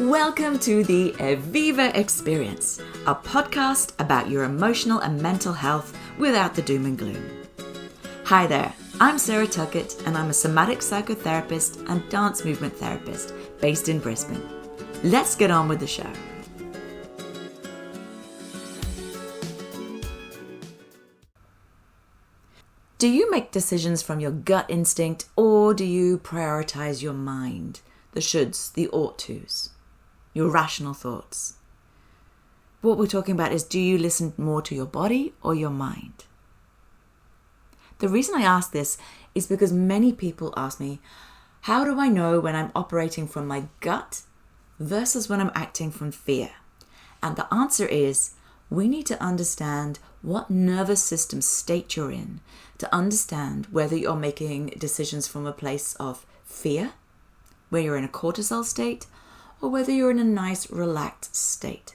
Welcome to the Eviva Experience, a podcast about your emotional and mental health without the doom and gloom. Hi there, I'm Sarah Tuckett and I'm a somatic psychotherapist and dance movement therapist based in Brisbane. Let's get on with the show. Do you make decisions from your gut instinct or do you prioritize your mind, the shoulds, the ought tos, your rational thoughts? What we're talking about is, do you listen more to your body or your mind? The reason I ask this is because many people ask me, how do I know when I'm operating from my gut versus when I'm acting from fear? And the answer is, we need to understand what nervous system state you're in to understand whether you're making decisions from a place of fear, where you're in a cortisol state, or whether you're in a nice relaxed state.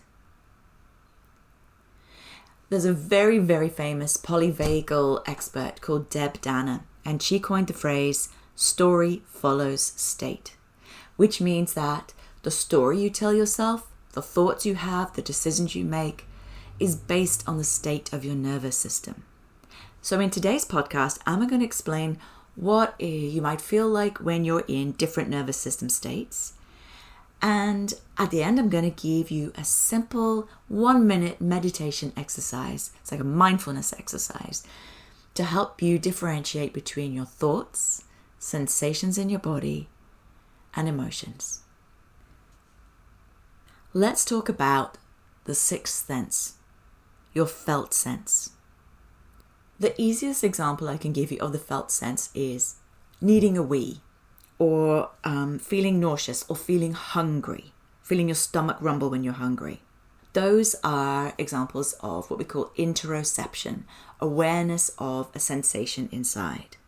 There's a very, very famous polyvagal expert called Deb Danner, and she coined the phrase, story follows state, which means that the story you tell yourself, the thoughts you have, the decisions you make, is based on the state of your nervous system. So in today's podcast, I'm going to explain what you might feel like when you're in different nervous system states. And at the end, I'm going to give you a simple 1-minute meditation exercise. It's like a mindfulness exercise to help you differentiate between your thoughts, sensations in your body, and emotions. Let's talk about the sixth sense, your felt sense. The easiest example I can give you of the felt sense is needing a wee, or feeling nauseous, or feeling hungry, feeling your stomach rumble when you're hungry. Those are examples of what we call interoception, awareness of a sensation inside.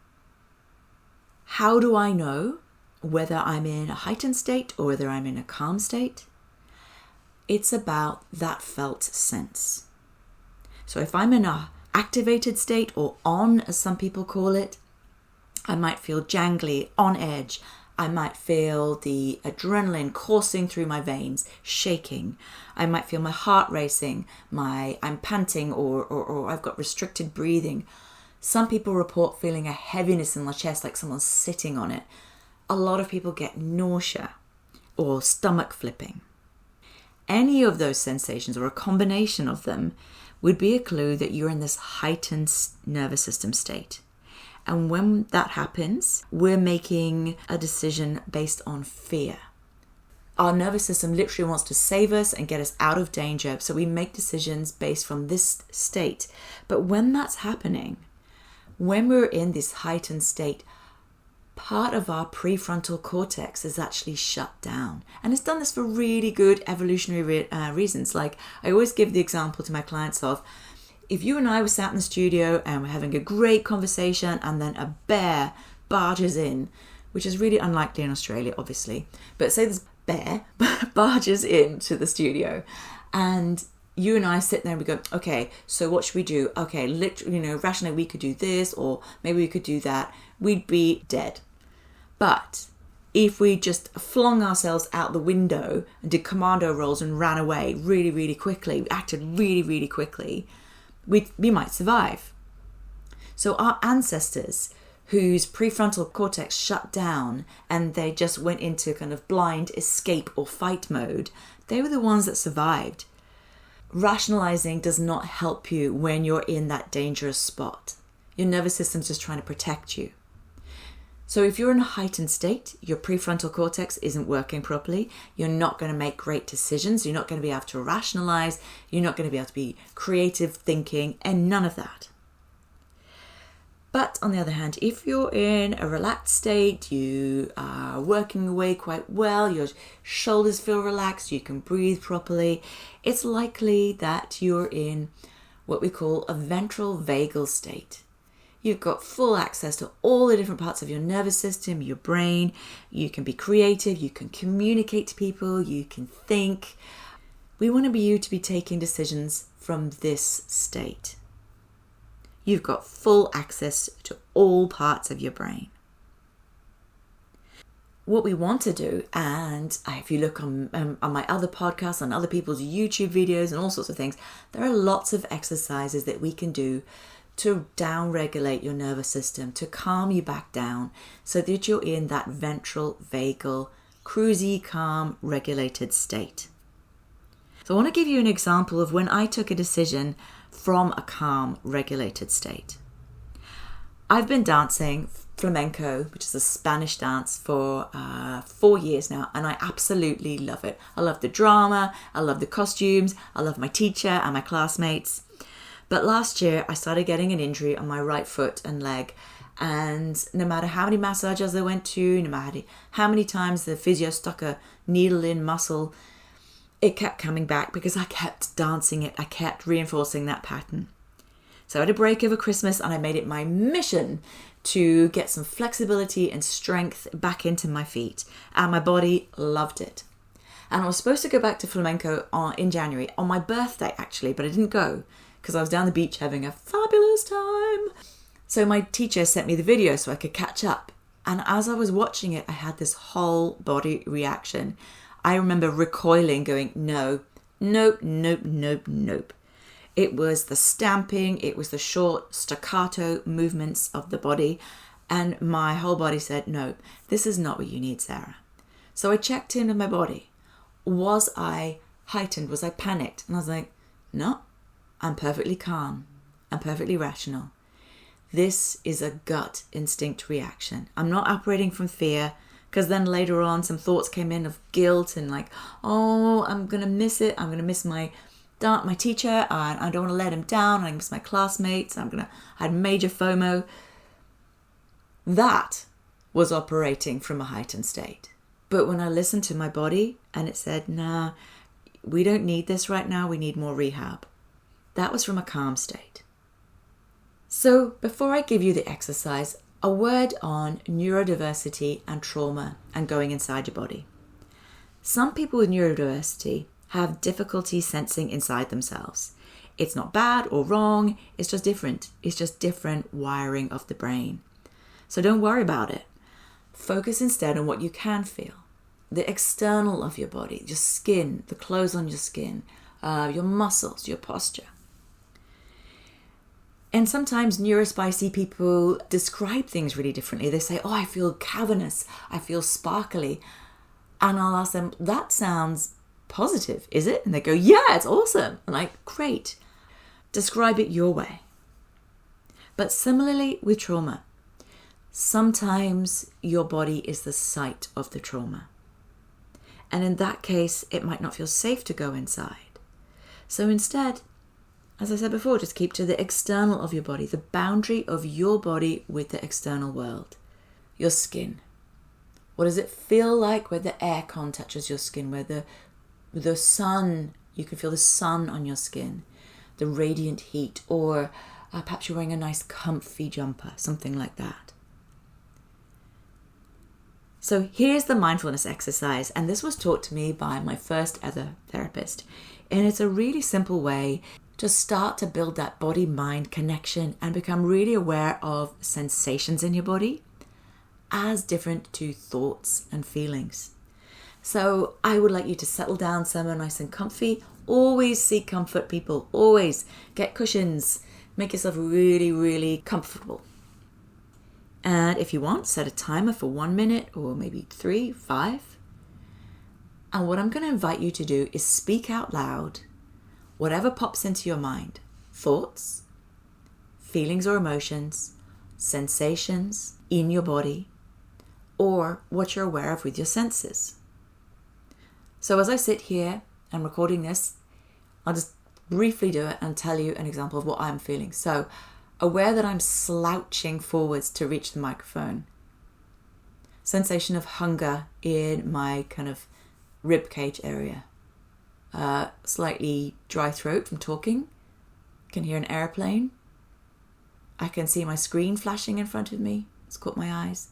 How do I know whether I'm in a heightened state or whether I'm in a calm state? It's about that felt sense. So if I'm in a activated state, or on, as some people call it, I might feel jangly, on edge. I might feel the adrenaline coursing through my veins, shaking. I might feel my heart racing, I'm panting, or I've got restricted breathing. Some people report feeling a heaviness in their chest, like someone's sitting on it. A lot of people get nausea or stomach flipping. Any of those sensations, or a combination of them, would be a clue that you're in this heightened nervous system state. And when that happens, we're making a decision based on fear. Our nervous system literally wants to save us and get us out of danger, so we make decisions based from this state. But when that's happening, when we're in this heightened state, part of our prefrontal cortex is actually shut down. And it's done this for really good evolutionary reasons. Like, I always give the example to my clients of, if you and I were sat in the studio and we're having a great conversation and then a bear barges in, which is really unlikely in Australia, obviously, but say this bear barges into the studio and you and I sit there and we go, okay, so what should we do? Okay, literally, rationally we could do this, or maybe we could do that. We'd be dead. But if we just flung ourselves out the window and did commando rolls and ran away really, really quickly, we acted really, really quickly, we might survive. So our ancestors, whose prefrontal cortex shut down and they just went into kind of blind escape or fight mode, they were the ones that survived. Rationalizing does not help you when you're in that dangerous spot. Your nervous system's just trying to protect you. So if you're in a heightened state, your prefrontal cortex isn't working properly, you're not going to make great decisions, you're not going to be able to rationalize, you're not going to be able to be creative thinking, and none of that. But on the other hand, if you're in a relaxed state, you are working away quite well, your shoulders feel relaxed, you can breathe properly, it's likely that you're in what we call a ventral vagal state. You've got full access to all the different parts of your nervous system, your brain. You can be creative, you can communicate to people, you can think. We want you to be taking decisions from this state. You've got full access to all parts of your brain. what we want to do, and if you look on my other podcasts, on other people's YouTube videos and all sorts of things, there are lots of exercises that we can do to down-regulate your nervous system, to calm you back down so that you're in that ventral vagal, cruisy, calm, regulated state. So I want to give you an example of when I took a decision from a calm, regulated state. I've been dancing flamenco, which is a Spanish dance, for 4 years now, and I absolutely love it. I love the drama, I love the costumes, I love my teacher and my classmates. But last year I started getting an injury on my right foot and leg, and no matter how many massages I went to, no matter how many times the physio stuck a needle in muscle, it kept coming back because I kept dancing it. I kept reinforcing that pattern. So I had a break over Christmas and I made it my mission to get some flexibility and strength back into my feet. And my body loved it. And I was supposed to go back to flamenco in January, on my birthday actually, but I didn't go because I was down the beach having a fabulous time. So my teacher sent me the video so I could catch up. And as I was watching it, I had this whole body reaction. I remember recoiling, going, no, nope, nope, nope, nope. It was the stamping, it was the short staccato movements of the body, and my whole body said, no, this is not what you need, Sarah. So I checked in with my body. Was I heightened? Was I panicked? And I was like, no, I'm perfectly calm. I'm perfectly rational. This is a gut instinct reaction. I'm not operating from fear, because then later on some thoughts came in of guilt and like, oh, I'm going to miss it. I'm going to miss my teacher, and I don't want to let him down. I miss my classmates. I had major FOMO. That was operating from a heightened state. But when I listened to my body and it said, nah, we don't need this right now. We need more rehab. That was from a calm state. So before I give you the exercise, a word on neurodiversity and trauma and going inside your body. Some people with neurodiversity have difficulty sensing inside themselves. It's not bad or wrong, it's just different. It's just different wiring of the brain. So don't worry about it. Focus instead on what you can feel. The external of your body, your skin, the clothes on your skin, your muscles, your posture. And sometimes neurospicy people describe things really differently. They say, oh, I feel cavernous, I feel sparkly. And I'll ask them, that sounds positive, is it? And they go, yeah, it's awesome. I'm like, great. Describe it your way. But similarly with trauma, sometimes your body is the site of the trauma. And in that case, it might not feel safe to go inside. So instead, as I said before, just keep to the external of your body, the boundary of your body with the external world. Your skin. What does it feel like where the aircon touches your skin, where the sun, you can feel the sun on your skin, the radiant heat, or perhaps you're wearing a nice comfy jumper, something like that. So here's the mindfulness exercise, and this was taught to me by my first ever therapist. And it's a really simple way to start to build that body-mind connection and become really aware of sensations in your body as different to thoughts and feelings. So I would like you to settle down somewhere nice and comfy. Always seek comfort, people. Always get cushions. Make yourself really, really comfortable. And if you want, set a timer for 1 minute or maybe 3, 5. And what I'm going to invite you to do is speak out loud whatever pops into your mind. Thoughts, feelings or emotions, sensations in your body, or what you're aware of with your senses. So as I sit here and recording this, I'll just briefly do it and tell you an example of what I'm feeling. So aware that I'm slouching forwards to reach the microphone. Sensation of hunger in my kind of rib cage area. Slightly dry throat from talking. Can hear an airplane. I can see my screen flashing in front of me. It's caught my eyes.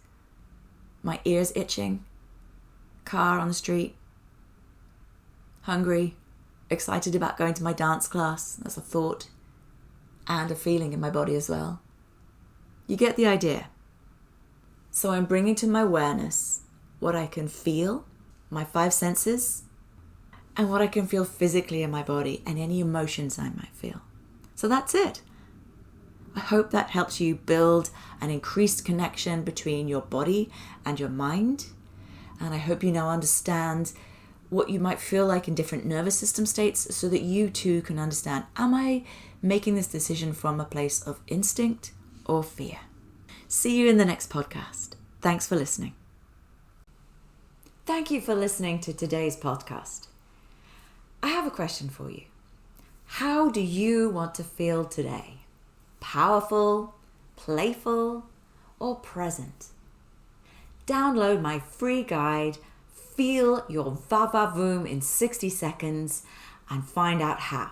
My ears itching. Car on the street. Hungry. Excited about going to my dance class. That's a thought. And a feeling in my body as well. You get the idea. So I'm bringing to my awareness what I can feel, my 5 senses, and what I can feel physically in my body and any emotions I might feel. So that's it. I hope that helps you build an increased connection between your body and your mind. And I hope you now understand what you might feel like in different nervous system states so that you too can understand, am I making this decision from a place of instinct or fear? See you in the next podcast. Thanks for listening. Thank you for listening to today's podcast. I have a question for you. How do you want to feel today? Powerful, playful, or present? Download my free guide, Feel Your Va-Va-Voom in 60 seconds, and find out how.